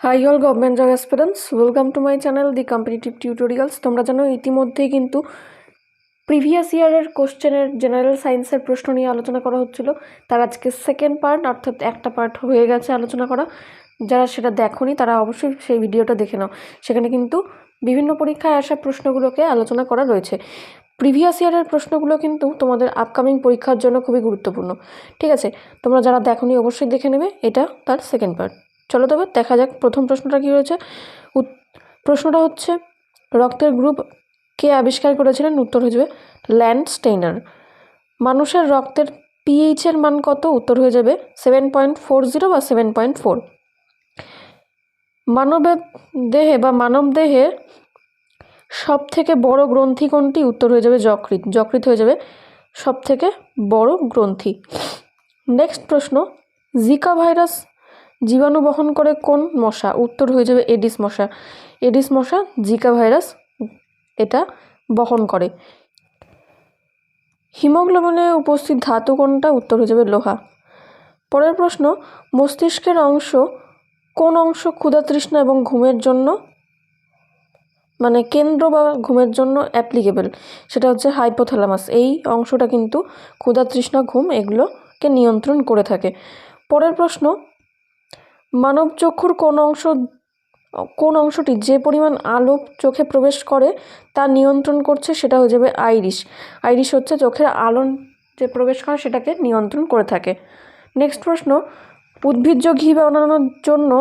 High all government job aspirants, welcome to my channel the competitive tutorials. তোমরা জানো ইতিমধ্যেই কিন্তু প্রিভিয়াস ইয়ারের কোশ্চেনের জেনারেল সায়েন্সের প্রশ্ন নিয়ে আলোচনা করা হচ্ছিল। তার আজকে সেকেন্ড পার্ট, অর্থাৎ একটা পার্ট হয়ে গেছে আলোচনা করা। যারা সেটা দেখোনি তারা অবশ্যই সেই ভিডিওটা দেখে নাও। সেখানে কিন্তু বিভিন্ন পরীক্ষায় আসা প্রশ্নগুলোকে আলোচনা করা রয়েছে। প্রিভিয়াস ইয়ারের প্রশ্নগুলো কিন্তু তোমাদের আপকামিং পরীক্ষার জন্য খুবই গুরুত্বপূর্ণ। ঠিক আছে, তোমরা যারা দেখোনি অবশ্যই দেখে নেবে। এটা তার সেকেন্ড পার্ট। চলো তবে দেখা যাক প্রথম প্রশ্নটা কী রয়েছে। প্রশ্নটা হচ্ছে, রক্তের গ্রুপ কে আবিষ্কার করেছিলেন? উত্তর হয়ে যাবে ল্যান্ডস্টেইনার। মানুষের রক্তের পিএইচের মান কত? উত্তর হয়ে যাবে 7.40 বা 7.4। মানব দেহে সব থেকে বড় গ্রন্থি কোনটি? উত্তর হয়ে যাবে যকৃৎ। যকৃৎ হয়ে যাবে সব থেকে বড় গ্রন্থি। নেক্সট প্রশ্ন, জিকা ভাইরাস জীবাণু বহন করে কোন মশা? উত্তর হয়ে যাবে এডিস মশা। এডিস মশা জিকা ভাইরাস এটা বহন করে। হিমোগ্লোবিনে উপস্থিত ধাতু কোনটা? উত্তর হয়ে যাবে লোহা। পরের প্রশ্ন, মস্তিষ্কের কোন অংশ ক্ষুধা তৃষ্ণা এবং ঘুমের জন্য কেন্দ্র বা ঘুমের জন্য অ্যাপ্লিকেবল? সেটা হচ্ছে হাইপোথ্যালামাস। এই অংশটা কিন্তু ক্ষুধা তৃষ্ণা ঘুম এগুলোকে নিয়ন্ত্রণ করে থাকে। পরের প্রশ্ন, মানব চক্ষুর কোন অংশটি যে পরিমাণ আলো চোখে প্রবেশ করে তা নিয়ন্ত্রণ করছে? সেটা হয়ে যাবে আইরিশ। আইরিশ হচ্ছে চোখের আলো যে প্রবেশ করে সেটাকে নিয়ন্ত্রণ করে থাকে। নেক্সট প্রশ্ন, উদ্ভিজ্জ ঘি বানানোর জন্য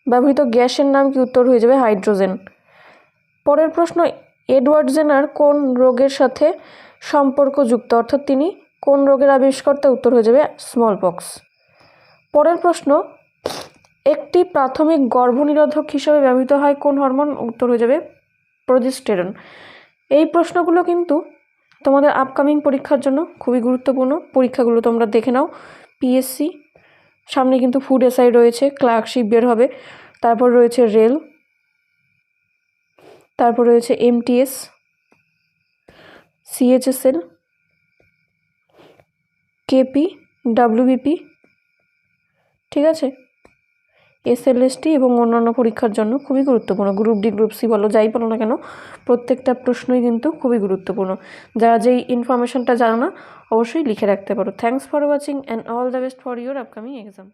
ব্যবহৃত গ্যাসের নাম কি? উত্তর হয়ে যাবে হাইড্রোজেন। পরের প্রশ্ন, এডওয়ার্ড জেনার কোন রোগের সাথে সম্পর্কযুক্ত, অর্থাৎ তিনি কোন রোগের আবিষ্কর্তা? উত্তর হয়ে যাবে স্মলপক্স। পরের প্রশ্ন, একটি প্রাথমিক গর্ভনিরোধক হিসেবে ব্যবহৃত হয় কোন হরমোন? উত্তর হয়ে যাবে প্রোজেস্টেরন। এই প্রশ্নগুলো কিন্তু তোমাদের আপকামিং পরীক্ষার জন্য খুবই গুরুত্বপূর্ণ। পরীক্ষাগুলো তোমরা দেখে নাও। পিএসসি সামনে কিন্তু ফুড এসআই রয়েছে, ক্লার্কশিপ বের হবে, তারপর রয়েছে রেল, তারপর রয়েছে এমটিএস, সিএইচএসএল, কেপি, ডাব্লিউবিপি, ঠিক আছে, এসএলএসটি এবং অন্যান্য পরীক্ষার জন্য খুবই গুরুত্বপূর্ণ। গ্রুপ ডি, গ্রুপ সি বলো, যাই বলো না কেন, প্রত্যেকটা প্রশ্নই কিন্তু খুবই গুরুত্বপূর্ণ। যারা যেই ইনফরমেশনটা জানো না অবশ্যই লিখে রাখতে পারো। Thanks for watching and all the best for your upcoming exam.